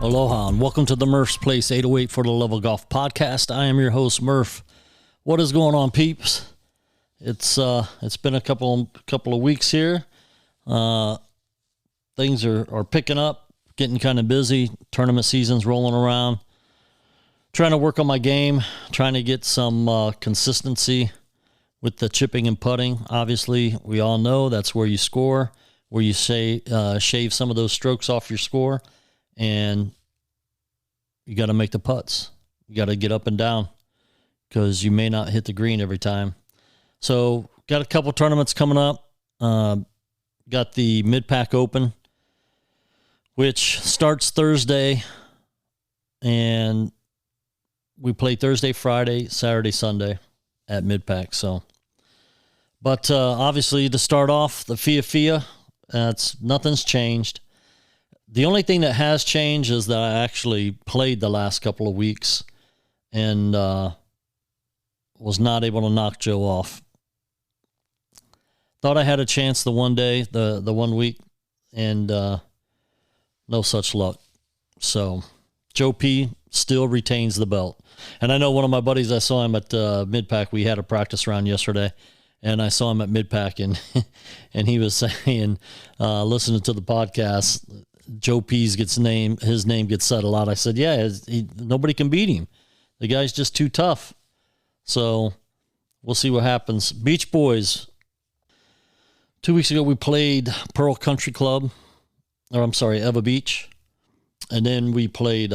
Aloha and welcome to the Murph's Place 808 for the Love of Golf podcast. I am your host, Murph. What is going on, peeps? It's been a couple of weeks here. Things are picking up, getting kind of busy. Tournament season's rolling around. Trying to work on my game, trying to get some consistency with the chipping and putting. Obviously, we all know that's where you score, where you shave some of those strokes off your score. And you got to make the putts. You got to get up and down because you may not hit the green every time. So got a couple tournaments coming up. Got the Mid-Pac Open, which starts Thursday. And we play Thursday, Friday, Saturday, Sunday at Mid-Pac. But obviously to start off, the FIA, nothing's changed. The only thing that has changed is that I actually played the last couple of weeks and was not able to knock Joe off. Thought I had a chance the one day, the 1 week, and no such luck. So Joe P still retains the belt. And I know one of my buddies, I saw him at Mid-Pac. We had a practice round yesterday. And I saw him at Mid-Pac, and he was saying, listening to the podcast, Joe P's his name gets said a lot. I said, yeah, nobody can beat him. The guy's just too tough. So we'll see what happens. Beach Boys. 2 weeks ago, we played Pearl Country Club. Eva Beach. And then we played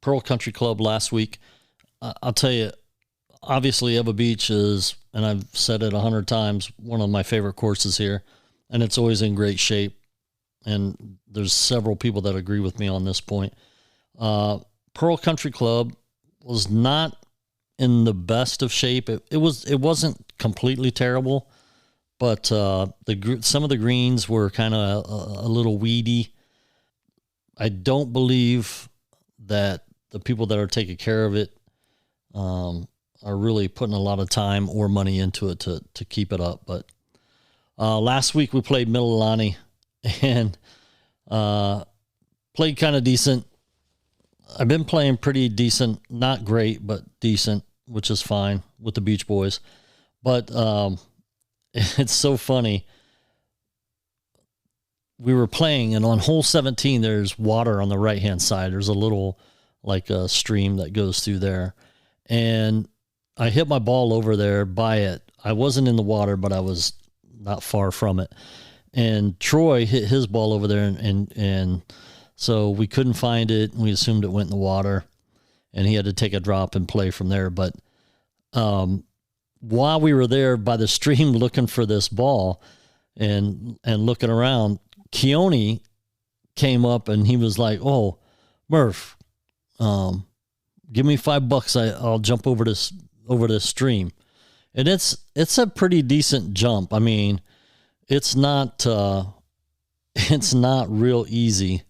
Pearl Country Club last week. I'll tell you, obviously Eva Beach is, and I've said it 100 times, one of my favorite courses here. And it's always in great shape. And there's several people that agree with me on this point. Pearl Country Club was not in the best of shape. It wasn't completely terrible, but some of the greens were kind of a little weedy. I don't believe that the people that are taking care of it are really putting a lot of time or money into it to keep it up. But last week we played Mililani. And played kind of decent. I've been playing pretty decent, not great, but decent, which is fine with the Beach Boys. But it's so funny. We were playing, and on hole 17, there's water on the right-hand side. There's a little, like a stream that goes through there. And I hit my ball over there by it. I wasn't in the water, but I was not far from it. And Troy hit his ball over there, and so we couldn't find it. We assumed it went in the water, and he had to take a drop and play from there. But while we were there by the stream looking for this ball and looking around, Keone came up, and he was like, "Oh, Murph, give me $5. I'll jump over this stream." And it's a pretty decent jump. I mean, it's not real easy.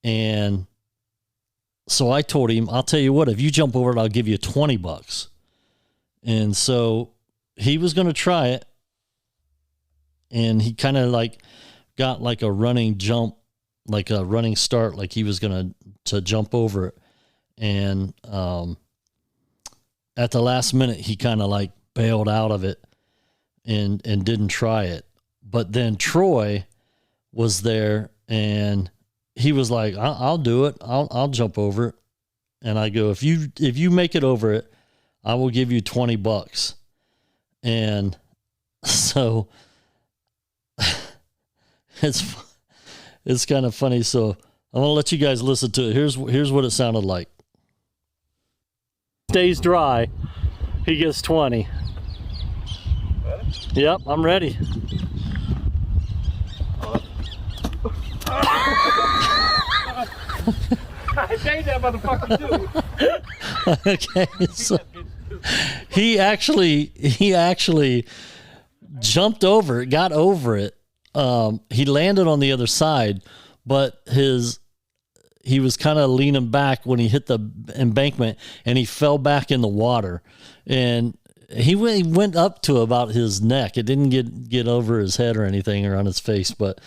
And so I told him, I'll tell you what, if you jump over it, I'll give you $20. And so he was going to try it. And he kind of got like a running jump, like a running start, like he was going to jump over it. And at the last minute, he kind of bailed out of it and didn't try it. But then Troy was there, and he was like, I'll do it. I'll jump over it. And I go, if you make it over it, I will give you $20. And so it's kind of funny. So I'm going to let you guys listen to it. Here's what it sounded like. Stays dry. He gets 20. Ready? Yep, I'm ready. I saved that motherfucker too. Okay, so he actually jumped over it, got over it. He landed on the other side, but he was kind of leaning back when he hit the embankment, and he fell back in the water. And he went up to about his neck. It didn't get over his head or anything or on his face, but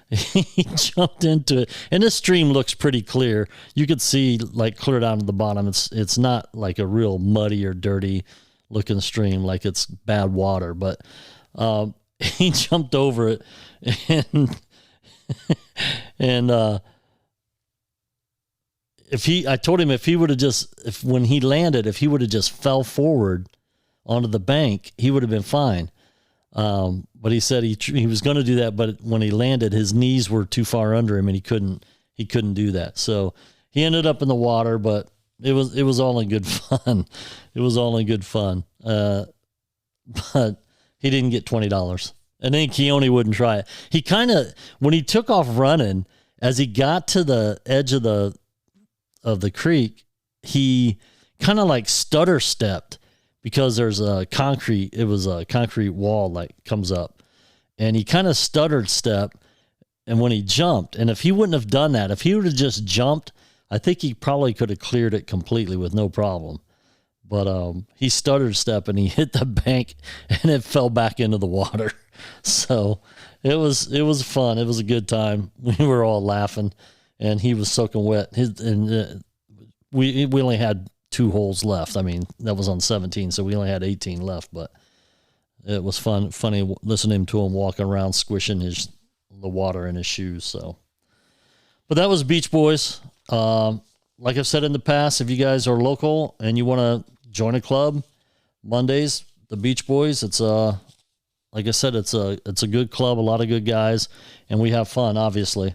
he jumped into it, and this stream looks pretty clear. You could see like clear down to the bottom. It's not like a real muddy or dirty looking stream, like it's bad water, but he jumped over it, and I told him if he would have when he landed, if he would have just fell forward onto the bank, he would have been fine. But he said he was going to do that, but when he landed, his knees were too far under him, and he couldn't do that. So he ended up in the water, but it was all in good fun. It was all in good fun. But he didn't get $20, and then Keone wouldn't try it. He when he took off running, as he got to the edge of the creek, he kind of like stutter stepped, because there's a concrete wall like comes up, and he kind of stuttered step. And when he jumped, and if he wouldn't have done that, if he would have just jumped, I think he probably could have cleared it completely with no problem. But he stuttered step, and he hit the bank, and it fell back into the water. So it was fun. It was a good time. We were all laughing, and he was soaking wet. We only had 2 holes left. I mean, that was on 17, so we only had 18 left, but it was funny listening to him walking around squishing the water in his shoes. So, but that was Beach Boys. Like I've said in the past, if you guys are local and you want to join a club, Mondays, the Beach Boys, it's like I said, it's a good club, a lot of good guys, and we have fun, obviously.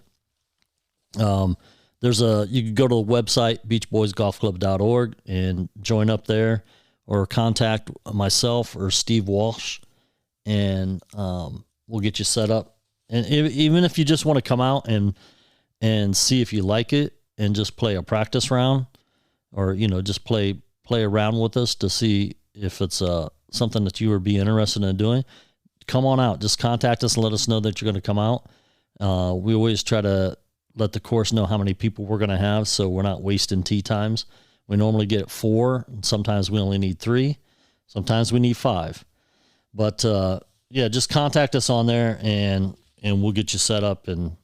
You can go to the website, beachboysgolfclub.org, and join up there, or contact myself or Steve Walsh, and we'll get you set up. And even if you just want to come out and see if you like it, and just play a practice round, or, just play around with us to see if it's something that you would be interested in doing, come on out. Just contact us and let us know that you're going to come out. We always try to let the course know how many people we're going to have, so we're not wasting tee times. We normally get 4, and sometimes we only need 3. Sometimes we need 5. But just contact us on there, and we'll get you set up, and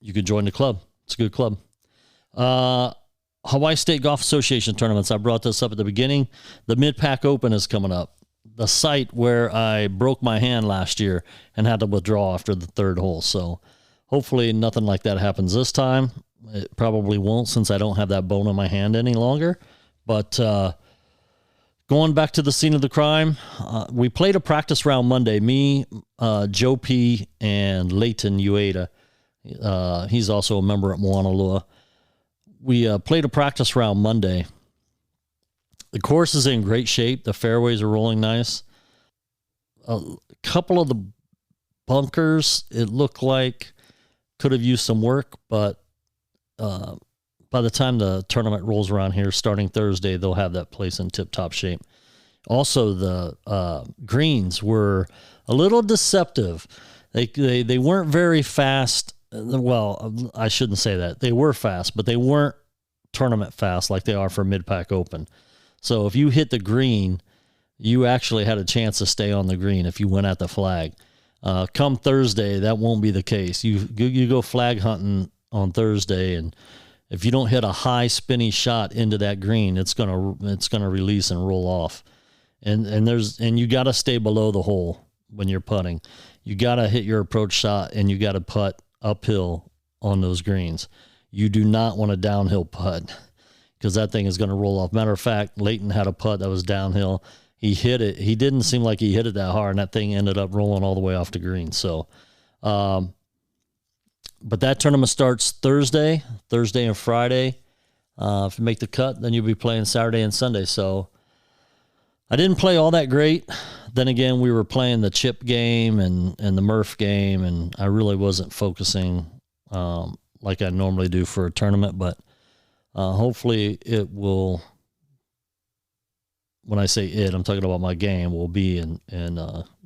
you can join the club. It's a good club. Hawaii State Golf Association tournaments. I brought this up at the beginning. The Mid-Pac Open is coming up. The site where I broke my hand last year and had to withdraw after the 3rd hole. So hopefully nothing like that happens this time. It probably won't, since I don't have that bone in my hand any longer. But going back to the scene of the crime, we played a practice round Monday. Me, Joe P., and Leighton Ueda. He's also a member at Moanalua. We played a practice round Monday. The course is in great shape. The fairways are rolling nice. A couple of the bunkers, it looked like, could have used some work, but by the time the tournament rolls around here, starting Thursday, they'll have that place in tip-top shape. Also, the greens were a little deceptive. They weren't very fast. Well, I shouldn't say that. They were fast, but they weren't tournament fast like they are for Mid-Pac Open. So if you hit the green, you actually had a chance to stay on the green if you went at the flag. Come Thursday, that won't be the case. You go flag hunting on Thursday, and if you don't hit a high spinny shot into that green, it's gonna release and roll off. And you got to stay below the hole when you're putting. You got to hit your approach shot, and you got to putt uphill on those greens. You do not want a downhill putt, because that thing is going to roll off. Matter of fact, Leighton had a putt that was downhill. He hit it. He didn't seem like he hit it that hard, and that thing ended up rolling all the way off the green. So, but that tournament starts Thursday and Friday. If you make the cut, then you'll be playing Saturday and Sunday. So I didn't play all that great. Then again, we were playing the chip game and the Murph game, and I really wasn't focusing like I normally do for a tournament. But hopefully it will, when I say it, I'm talking about my game, will be in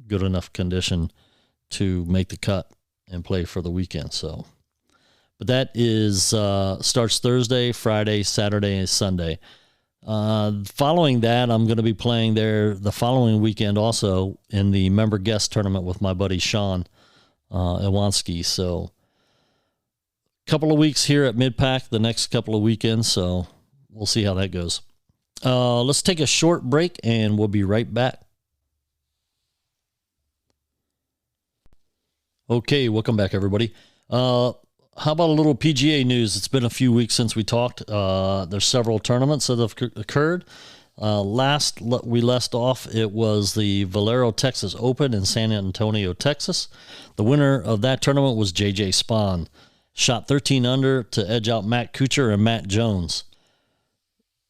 good enough condition to make the cut and play for the weekend. So, but that is starts Thursday, Friday, Saturday, and Sunday. Following that, I'm going to be playing there the following weekend also in the member guest tournament with my buddy Sean Iwanski. So a couple of weeks here at Mid-Pac the next couple of weekends, so we'll see how that goes. Let's take a short break, and we'll be right back. Okay, welcome back, everybody. How about a little PGA news? It's been a few weeks since we talked. There's several tournaments that have occurred. Last we left off, it was the Valero Texas Open in San Antonio, Texas. The winner of that tournament was J.J. Spahn. Shot 13 under to edge out Matt Kuchar and Matt Jones.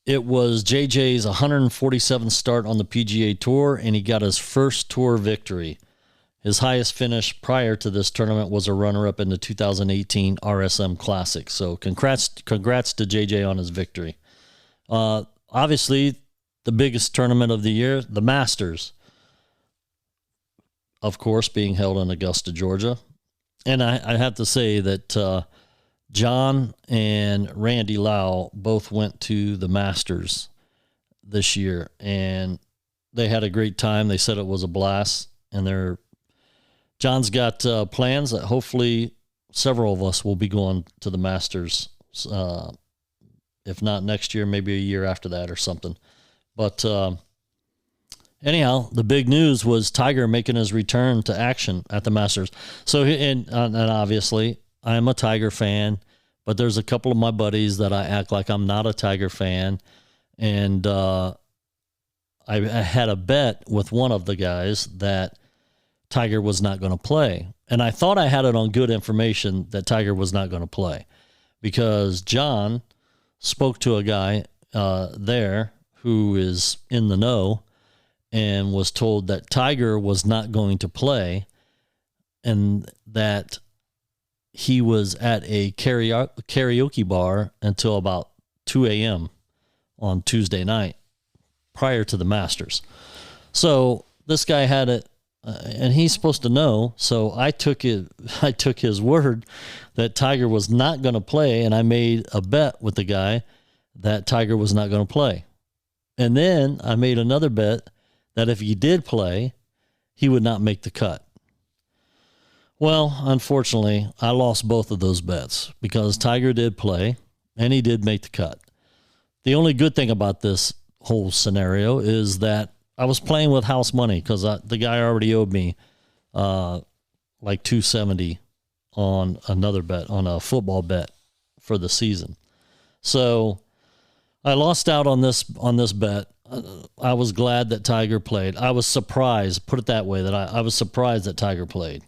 It was JJ's 147th start on the PGA Tour, and he got his first tour victory. His highest finish prior to this tournament was a runner-up in the 2018 RSM Classic. So congrats to JJ on his victory. Obviously, the biggest tournament of the year, the Masters, of course, being held in Augusta, Georgia. And I have to say that John and Randy Lau both went to the Masters this year, and they had a great time. They said it was a blast, and John's got plans that hopefully several of us will be going to the Masters, if not next year, maybe a year after that or something. But anyhow, the big news was Tiger making his return to action at the Masters. So, and obviously, I'm a Tiger fan, but there's a couple of my buddies that I act like I'm not a Tiger fan. And I had a bet with one of the guys that Tiger was not going to play. And I thought I had it on good information that Tiger was not going to play, because John spoke to a guy there who is in the know and was told that Tiger was not going to play and that he was at a karaoke bar until about 2 a.m. on Tuesday night prior to the Masters. So this guy had it, and he's supposed to know. So I took his word that Tiger was not going to play, and I made a bet with the guy that Tiger was not going to play. And then I made another bet that if he did play, he would not make the cut. Well, unfortunately, I lost both of those bets because Tiger did play and he did make the cut. The only good thing about this whole scenario is that I was playing with house money because the guy already owed me like $270 on another bet, on a football bet for the season. So I lost out on this bet. I was glad that Tiger played. I was surprised, put it that way, that I was surprised that Tiger played.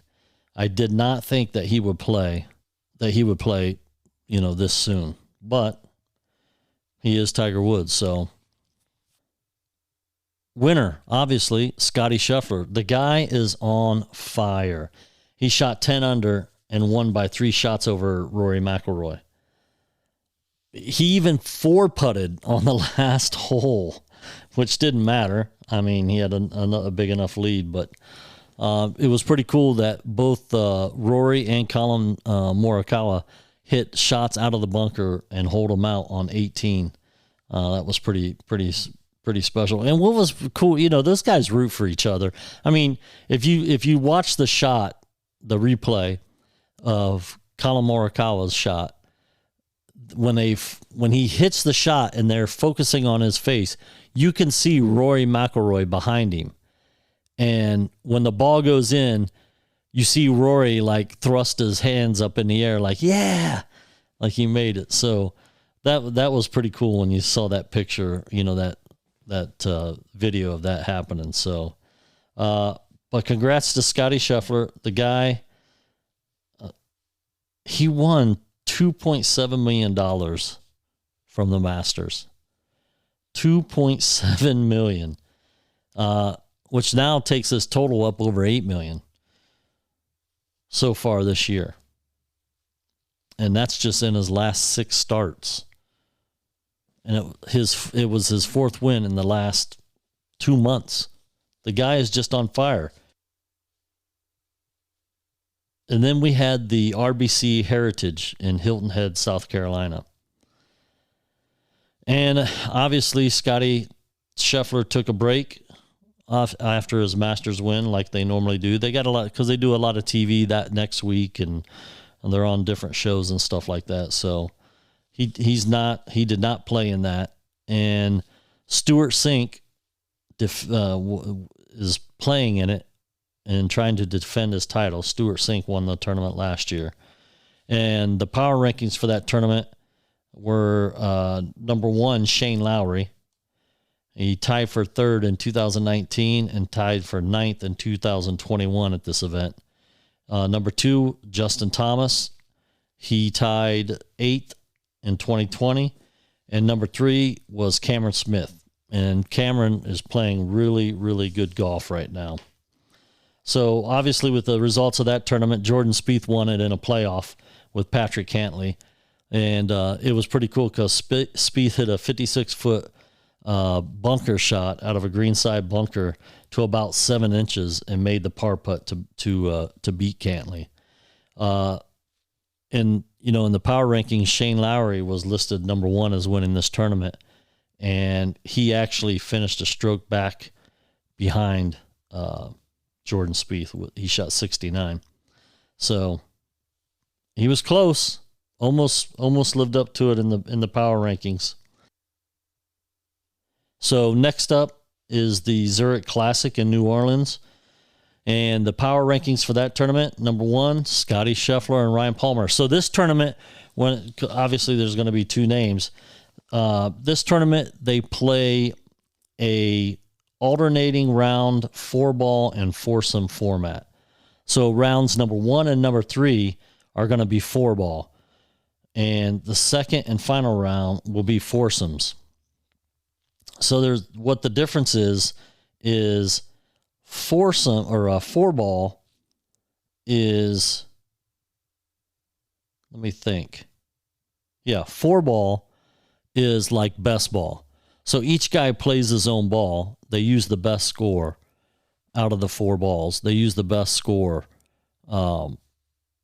I did not think that he would play, this soon. But he is Tiger Woods, so. Winner, obviously, Scottie Scheffler. The guy is on fire. He shot 10 under and won by 3 shots over Rory McIlroy. He even 4-putted on the last hole, which didn't matter. I mean, he had a big enough lead, but it was pretty cool that both Rory and Colin Morikawa hit shots out of the bunker and hold them out on 18. That was pretty special. And what was cool, those guys root for each other. I mean, if you watch the replay of Colin Morikawa's shot, when he hits the shot and they're focusing on his face, you can see Rory McIlroy behind him. And when the ball goes in, you see Rory like thrust his hands up in the air like, yeah, like he made it. So that was pretty cool when you saw that picture, that video of that happening. So, but congrats to Scottie Scheffler. The guy, he won $2.7 million from the Masters. $2.7 million, which now takes his total up over $8 million so far this year. And that's just in his last 6 starts. And it was his 4th win in the last 2 months. The guy is just on fire. And then we had the RBC Heritage in Hilton Head, South Carolina. And obviously, Scotty Scheffler took a break off after his Masters win, like they normally do. They got a lot because they do a lot of TV that next week, and they're on different shows and stuff like that. So he did not play in that. And Stuart Sink is playing in it and trying to defend his title. Stuart Sink won the tournament last year. And the power rankings for that tournament were number 1, Shane Lowry. He tied for 3rd in 2019 and tied for 9th in 2021 at this event. Number 2, Justin Thomas. He tied 8th in 2020. And number 3 was Cameron Smith. And Cameron is playing really, really good golf right now. So obviously with the results of that tournament, Jordan Spieth won it in a playoff with Patrick Cantlay. And it was pretty cool because Spieth hit a 56-foot bunker shot out of a greenside bunker to about 7 inches and made the par putt to beat Cantlay. And, in the power rankings, Shane Lowry was listed number 1 as winning this tournament. And he actually finished a stroke back behind Jordan Spieth. He shot 69. So he was close. Almost lived up to it in the power rankings. So next up is the Zurich Classic in New Orleans. And the power rankings for that tournament, number 1, Scotty Scheffler and Ryan Palmer. So this tournament, obviously there's going to be 2 names. This tournament, they play a alternating round 4-ball and foursome format. So rounds number 1 and number 3 are going to be 4-ball. And the second and final round will be foursomes. So what the difference is foursome or a 4-ball is, let me think. Yeah, 4-ball is like best ball. So each guy plays his own ball. They use the best score out of the 4 balls. They use the best score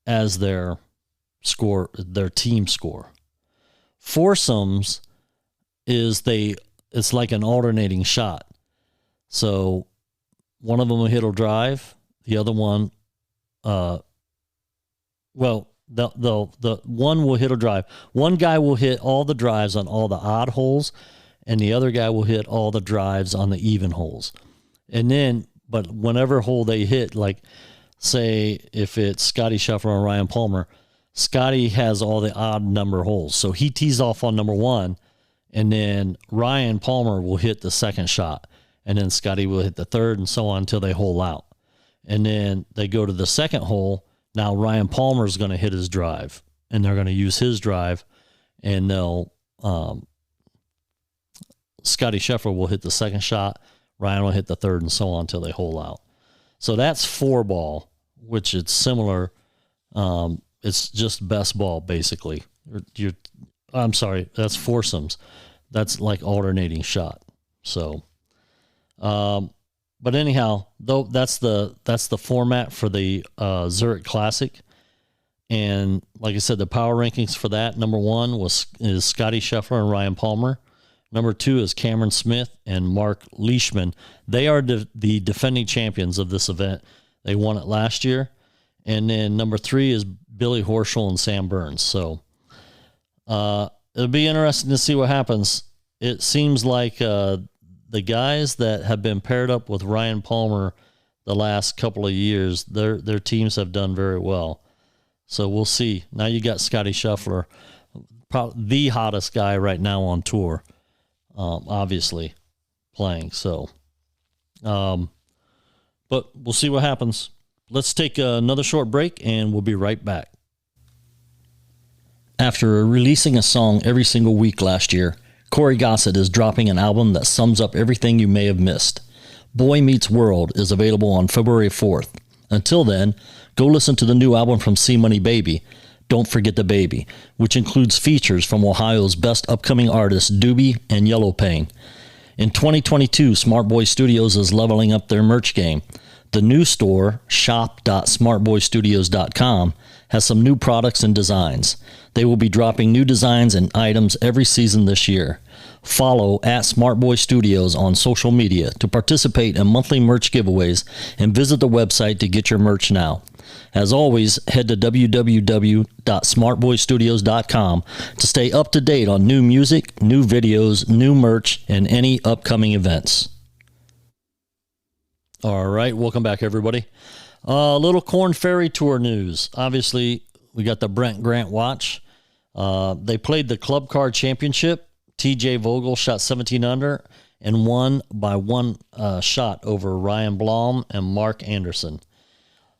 as their team score. Foursomes it's like an alternating shot. So one of them will hit a drive, the other one, the one will hit a drive. One guy will hit all the drives on all the odd holes, and the other guy will hit all the drives on the even holes. And then, but whenever hole they hit, like say if it's Scotty Scheffler and Ryan Palmer, Scotty has all the odd number holes. So he tees off on number 1, and then Ryan Palmer will hit the second shot, and then Scotty will hit the third, and so on until they hole out. And then they go to the second hole. Now Ryan Palmer is going to hit his drive, and they're going to use his drive, and Scotty Scheffler will hit the second shot, Ryan will hit the third, and so on until they hole out. So that's 4-ball, which is similar. It's just best ball, basically. I'm sorry, that's foursomes. That's like alternating shot. So, but anyhow, though that's the format for the Zurich Classic. And like I said, the power rankings for that, number 1 is Scotty Scheffler and Ryan Palmer. Number 2 is Cameron Smith and Mark Leishman. They are the defending champions of this event. They won it last year. And then number 3 is Billy Horschel and Sam Burns. So it'll be interesting to see what happens. It seems like the guys that have been paired up with Ryan Palmer the last couple of years, their teams have done very well. So we'll see. Now you got Scotty Scheffler, probably the hottest guy right now on tour, obviously playing. So, but we'll see what happens. Let's take another short break, and we'll be right back. After releasing a song every single week last year, Corey Gossett is dropping an album that sums up everything you may have missed. Boy Meets World is available on February 4th. Until then, go listen to the new album from C-Money Baby, Don't Forget the Baby, which includes features from Ohio's best upcoming artists Doobie and Yellow Pain. In 2022, Smart Boy Studios is leveling up their merch game. The new store, shop.smartboystudios.com, has some new products and designs. They will be dropping new designs and items every season this year. Follow at SmartBoy Studios on social media to participate in monthly merch giveaways and visit the website to get your merch now. As always, head to www.smartboystudios.com to stay up to date on new music, new videos, new merch, and any upcoming events. All right, welcome back, everybody. A little Korn Ferry Tour news. Obviously, we got the Brent Grant watch. They played the Club Car Championship. TJ Vogel shot 17 under and won by one shot over Ryan Blom and Mark Anderson.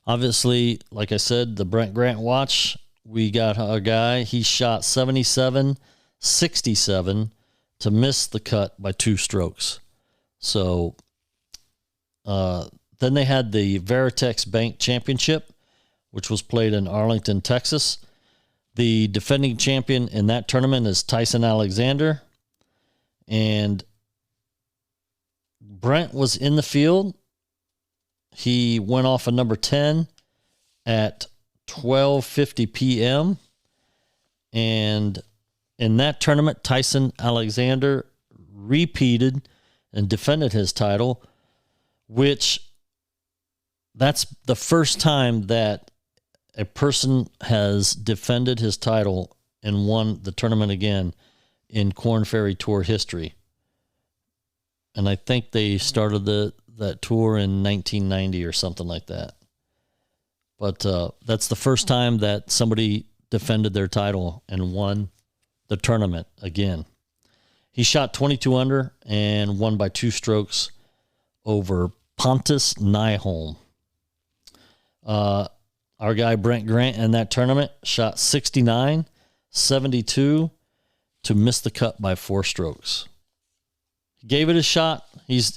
Obviously, like I said, the Brent Grant watch, we got a guy, he shot 77-67 to miss the cut by 2 strokes. So then they had the Veritex Bank Championship, which was played in Arlington, Texas. The defending champion in that tournament is Tyson Alexander. And Brent was in the field. He went off a number 10 at 12:50 p.m. And in that tournament, Tyson Alexander repeated and defended his title, which that's the first time that a person has defended his title and won the tournament again in Korn Ferry Tour history. And I think they started that tour in 1990 or something like that. But that's the first time that somebody defended their title and won the tournament again. He shot 22 under and won by 2 strokes over Pontus Nyholm. Our guy Brent Grant in that tournament shot 69-72 to miss the cut by 4 strokes. He gave it a shot. He's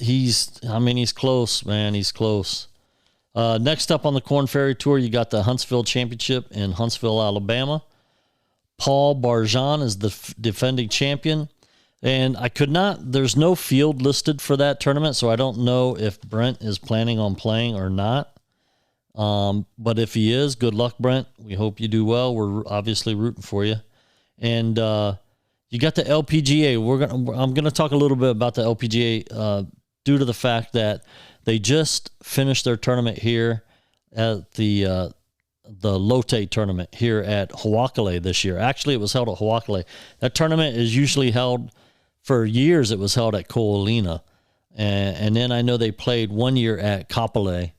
close, man. He's close. Next up on the Korn Ferry Tour, you got the Huntsville Championship in Huntsville, Alabama. Paul Barjan is the defending champion. And there's no field listed for that tournament, so I don't know if Brent is planning on playing or not. But if he is, good luck, Brent. We hope you do well. We're obviously rooting for you. And you got the LPGA. I'm gonna talk a little bit about the LPGA due to the fact that they just finished their tournament here at the Lotte tournament here at Hawakale this year. Actually, it was held at Hawakale. That tournament is usually held, for years it was held at Ko'olina. And then I know they played one year at Kapolei.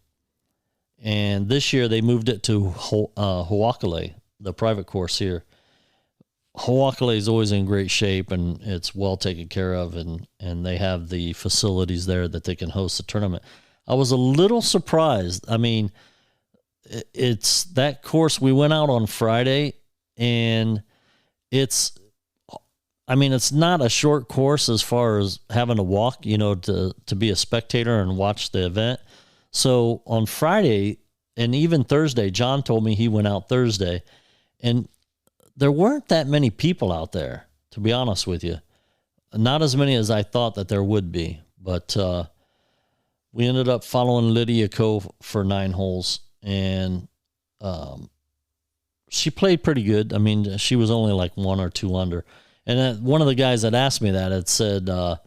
And this year they moved it to Hawakale, the private course here. Hawakale is always in great shape and it's well taken care of, and they have the facilities there that they can host the tournament. I was a little surprised. I mean, it's that course. We went out on Friday and it's not a short course as far as having to walk, to be a spectator and watch the event. So on Friday and even Thursday, John told me he went out Thursday, and there weren't that many people out there, to be honest with you. Not as many as I thought that there would be. But we ended up following Lydia Ko for 9 holes, and she played pretty good. I mean, she was only like 1 or 2 under. And one of the guys that asked me that had said, I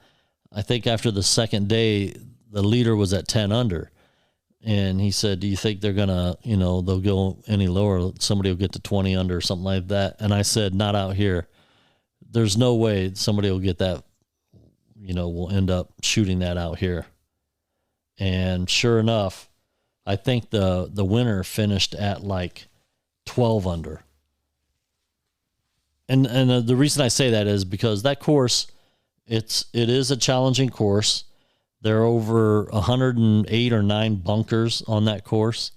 think after the second day, the leader was at 10 under. And he said, do you think they're going to, they'll go any lower? Somebody will get to 20 under or something like that. And I said, not out here. There's no way somebody will get that, will end up shooting that out here. And sure enough, I think the winner finished at like 12 under. And the reason I say that is because that course, it is a challenging course. There are over 108 or 9 bunkers on that course,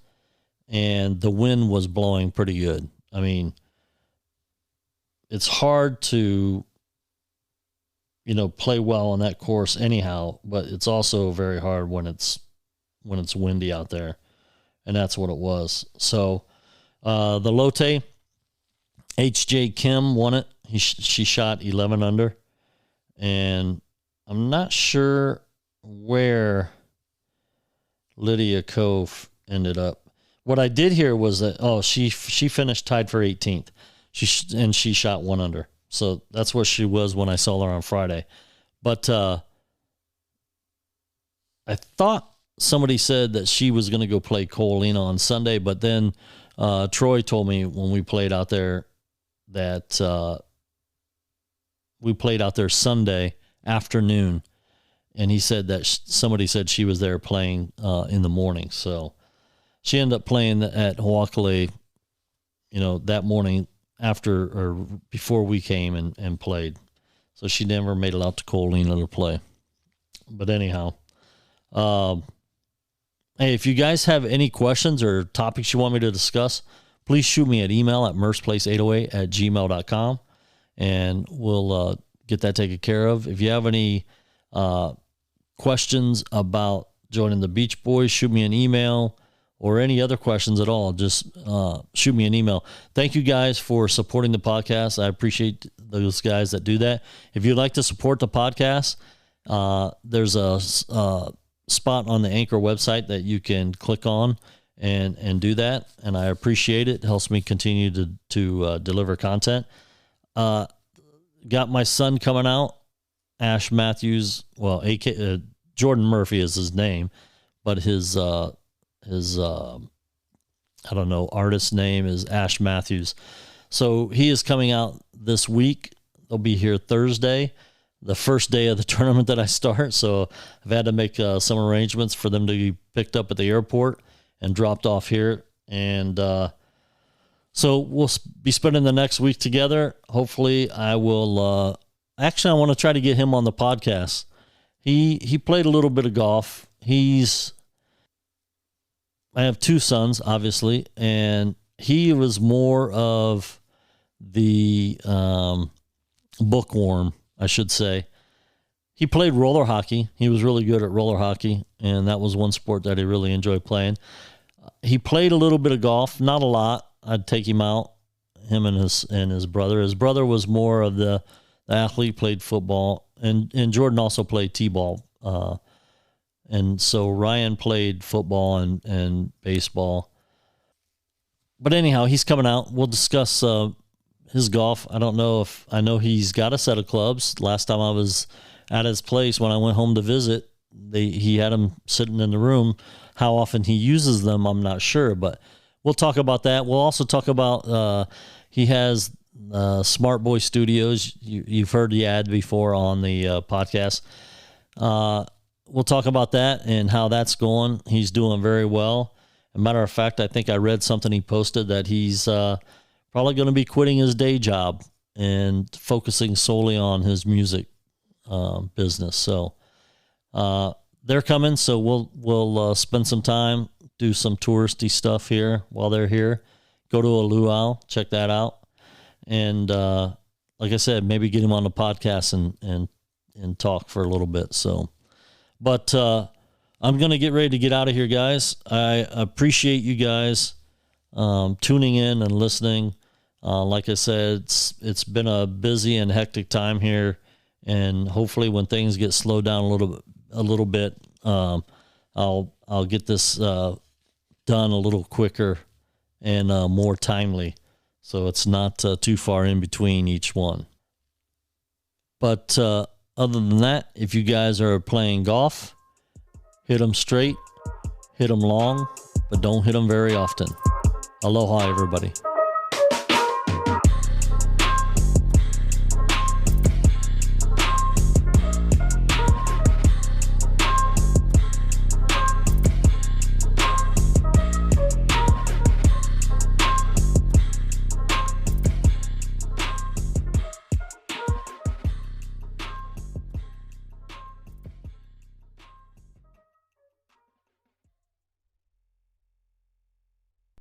and the wind was blowing pretty good. I mean, it's hard to, play well on that course anyhow, but it's also very hard when it's windy out there, and that's what it was. So the Lotte, H.J. Kim won it. She shot 11 under, and I'm not sure where Lydia Cove ended up. What I did hear was that she finished tied for 18th. She shot 1 under. So that's what she was when I saw her on Friday. But I thought somebody said that she was going to go play Colina on Sunday, but then Troy told me when we played out there that we played out there Sunday afternoon, and he said that somebody said she was there playing in the morning. So she ended up playing at Hawkeye, that morning after or before we came and played. So she never made it out to Colina to play. But anyhow, hey, if you guys have any questions or topics you want me to discuss, please shoot me an email at merceplace808@gmail.com, and we'll get that taken care of. If you have any questions about joining the Beach Boys, shoot me an email, or any other questions at all, just shoot me an email. Thank you guys for supporting the podcast. I appreciate those guys that do that. If you'd like to support the podcast, there's a spot on the Anchor website that you can click on and do that, and I appreciate it. It helps me continue to deliver content. Got my son coming out, Ash Matthews. Well, Jordan Murphy is his name, but his artist name is Ash Matthews. So he is coming out this week. They'll be here Thursday, the first day of the tournament that I start. So I've had to make some arrangements for them to be picked up at the airport and dropped off here. And so we'll be spending the next week together. Hopefully I will, I want to try to get him on the podcast. He played a little bit of golf. I have 2 sons, obviously, and he was more of the bookworm, I should say. He played roller hockey. He was really good at roller hockey, and that was one sport that he really enjoyed playing. He played a little bit of golf, not a lot. I'd take him out, him and his brother. His brother was more of the athlete, played football, and Jordan also played t-ball. And so Ryan played football and baseball. But anyhow, he's coming out. We'll discuss his golf. I know he's got a set of clubs. Last time I was at his place when I went home to visit, he had them sitting in the room. How often he uses them, I'm not sure. But we'll talk about that. We'll also talk about he has Smart Boy Studios. You've heard the ad before on the podcast. We'll talk about that and how that's going. He's doing very well. As a matter of fact, I think I read something he posted that he's probably going to be quitting his day job and focusing solely on his music business. So they're coming. So we'll spend some time, do some touristy stuff here while they're here. Go to a luau, check that out, and like I said, maybe get him on the podcast and talk for a little bit. So. But I'm going to get ready to get out of here, guys. I appreciate you guys tuning in and listening. Like I said, it's been a busy and hectic time here, and hopefully when things get slowed down a little bit, I'll get this done a little quicker and more timely, so it's not too far in between each one. But other than that, if you guys are playing golf, hit them straight, hit them long, but don't hit them very often. Aloha, everybody.